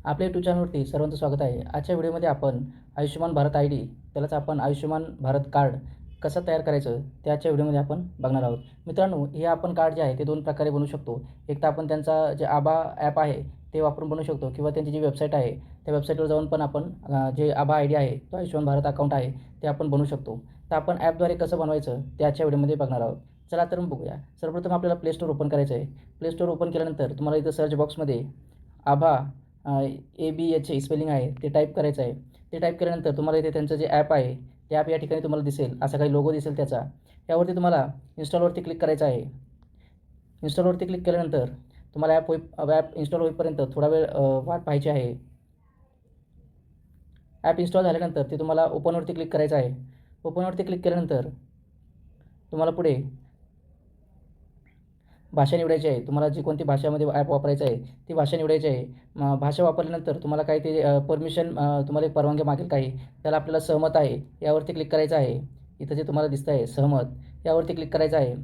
आपल्या यूट्यूब चॅनलवरती सर्वांचं स्वागत आहे. आजच्या व्हिडिओमध्ये आपण आयुष्यमान भारत आय डी, त्यालाच आपण आयुष्यमान भारत कार्ड कसं तयार करायचं ते आजच्या व्हिडिओमध्ये आपण बघणार आहोत. मित्रांनो, हे आपण कार्ड जे आहे ते दोन प्रकारे बनवू शकतो. एक तर आपण त्यांचा जे आभा ॲप आहे ते वापरून बनवू शकतो, किंवा त्यांची जी वेबसाईट आहे त्या वेबसाईटवर जाऊन पण आपण जे आभा आय डी आहे, तो आयुष्यमान भारत अकाउंट आहे, ते आपण बनवू शकतो. तर आपण ॲपद्वारे कसं बनवायचं ते आजच्या व्हिडिओमध्ये बघणार आहोत. चला तर मग बघूया. सर्वप्रथम आपल्याला प्ले स्टोअर ओपन करायचं आहे. प्ले स्टोअर ओपन केल्यानंतर तुम्हाला इथं सर्च बॉक्समध्ये आभा ABH स्पेलिंग आहे ते टाईप करायचं आहे. ते टाईप केल्यानंतर तुम्हाला इथे त्यांचं जे ॲप आहे ते ॲप या ठिकाणी तुम्हाला दिसेल. असा काही लोगो दिसेल त्याचा. यावरती तुम्हाला इन्स्टॉलवरती क्लिक करायचं आहे. इन्स्टॉलवरती क्लिक केल्यानंतर तुम्हाला ॲप इन्स्टॉल होईपर्यंत थोडा वेळ वाट पाहायची आहे. ॲप इन्स्टॉल झाल्यानंतर ते तुम्हाला ओपनवरती क्लिक करायचं आहे. ओपनवरती क्लिक केल्यानंतर तुम्हाला पुढे भाषा निवडायची आहे. तुम्हाला जी कोणती भाषेमध्ये ॲप वापरायचं आहे ती भाषा निवडायची आहे. भाषा वापरल्यानंतर तुम्हाला काही ते परमिशन, तुम्हाला एक परवानगी मागेल काही. त्याला आपल्याला सहमत आहे यावरती क्लिक करायचं आहे. इथं जे तुम्हाला दिसतं आहे सहमत, यावरती क्लिक करायचं आहे.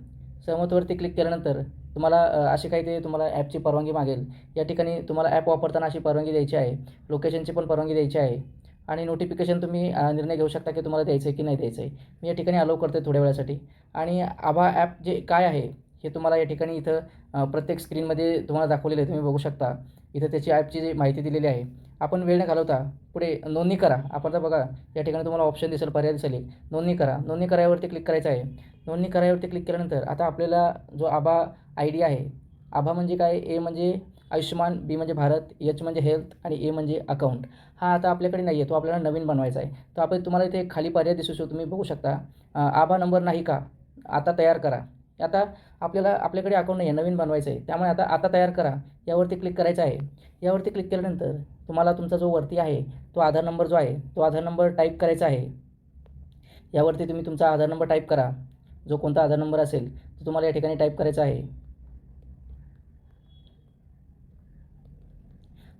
सहमतवरती क्लिक केल्यानंतर तुम्हाला अशी काही ते तुम्हाला ॲपची परवानगी मागेल. या ठिकाणी तुम्हाला ॲप वापरताना अशी परवानगी द्यायची आहे. लोकेशनची पण परवानगी द्यायची आहे. आणि नोटिफिकेशन तुम्ही निर्णय घेऊ शकता की तुम्हाला द्यायचं आहे की नाही द्यायचं आहे. मी या ठिकाणी अलाऊ करतो थोड्या वेळासाठी. आणि आभा ॲप जे काय आहे हे तुम्हाला या ठिकाणी इथं प्रत्येक स्क्रीनमध्ये तुम्हाला दाखवलेलं आहे. तुम्ही बघू शकता. इथं त्याची ॲपची जी माहिती दिलेली आहे. आपण वेळ न घालवता पुढे नोंदणी करा. आपण तर बघा या ठिकाणी तुम्हाला ऑप्शन दिसेल, पर्याय दिसेल एक नोंदणी करा. नोंदणी करा यावरती क्लिक करायचं आहे. नोंदणी करा यावरती क्लिक केल्यानंतर आता आपल्याला जो आभा आय डी आहे, आभा म्हणजे काय, ए म्हणजे आयुष्यमान, बी म्हणजे भारत, एच म्हणजे हेल्थ आणि ए म्हणजे अकाउंट, हा आता आपल्याकडे नाही आहे. तो आपल्याला नवीन बनवायचा आहे. तर आपण तुम्हाला इथे खाली पर्याय दिसू शकतो, तुम्ही बघू शकता. आभा नंबर नाही का, आता तयार करा. आता आपल्याकडे अकाउंट नाही आहे, नवीन बनवायचं आहे. त्यामुळे आता तयार करा यावरती क्लिक करायचं आहे. यावरती क्लिक केल्यानंतर तुम्हाला तुमचा जो वरती आहे तो आधार नंबर जो आहे तो आधार नंबर टाईप करायचा आहे. यावरती तुम्ही तुमचा आधार नंबर टाईप करा. जो कोणता आधार नंबर असेल तो तुम्हाला या ठिकाणी टाईप करायचा आहे.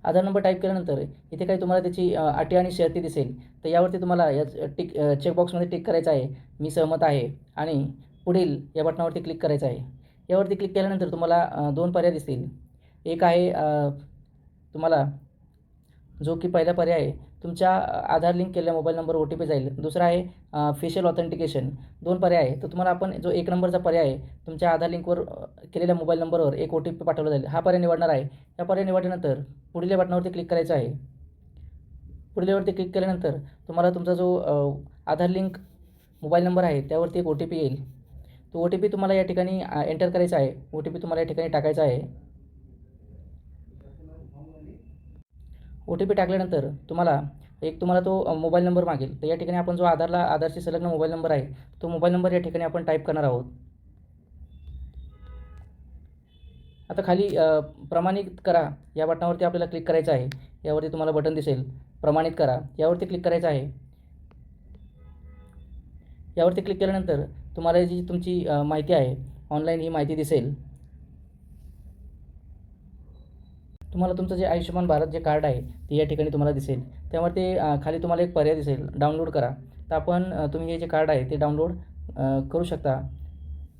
आधार नंबर टाईप केल्यानंतर इथे काही तुम्हाला त्याची अटी आणि शर्ती दिसेल. तर यावरती तुम्हाला या चेकबॉक्समध्ये टिक करायचं आहे, मी सहमत आहे, आणि पुढील या बटनावरती क्लिक करायचं आहे. यावरती क्लिक केल्यानंतर तुम्हाला दोन पर्याय दिसतील. एक आहे तुम्हाला जो की पहिला पर्याय आहे, तुमच्या आधार लिंक केलेल्या मोबाईल नंबरवर OTP जाईल. दुसरा आहे फेशियल ऑथेंटिकेशन. दोन पर्याय आहे. तर तुम्हाला आपण जो एक नंबरचा पर्याय आहे, तुमच्या आधार लिंकवर केलेल्या मोबाईल नंबरवर एक OTP पाठवला जाईल, हा पर्याय निवडणार आहे. या पर्याय निवडल्यानंतर पुढील बटनावरती क्लिक करायचं आहे. पुढीलवरती क्लिक केल्यानंतर तुम्हाला तुमचा जो आधार लिंक मोबाईल नंबर आहे त्यावरती एक OTP येईल. तो OTP तुम्हाला या ठिकाणी एंटर करायचा आहे. OTP तुम्हाला या ठिकाणी टाकायचा आहे. OTP टाकल्यानंतर तुम्हाला तो मोबाईल नंबर मागेल. तर या ठिकाणी आपण जो आधारशी संलग्न मोबाईल नंबर आहे तो मोबाईल नंबर या ठिकाणी आपण टाईप करणार आहोत. आता खाली प्रमाणित करा या बटनावरती आपल्याला क्लिक करायचं आहे. यावरती तुम्हाला बटन दिसेल, प्रमाणित करा, यावरती क्लिक करायचं आहे. यावरती क्लिक केल्यानंतर तुम्हाला जी तुमची माहिती आहे ऑनलाईन, ही माहिती दिसेल. तुम्हाला तुमचं जे आयुष्यमान भारत जे कार्ड आहे ते या ठिकाणी तुम्हाला दिसेल. त्यामुळे ते खाली तुम्हाला एक पर्याय दिसेल, डाउनलोड करा. तर तुम्ही हे जे कार्ड आहे ते डाउनलोड करू शकता,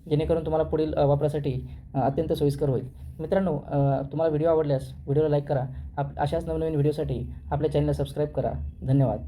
जेणेकरून तुम्हाला पुढील वापरासाठी अत्यंत सोयीस्कर होईल. मित्रांनो, तुम्हाला व्हिडिओ आवडल्यास व्हिडिओला लाईक करा. अशाच नवनवीन व्हिडिओसाठी आपल्या चॅनलला सबस्क्राईब करा. धन्यवाद.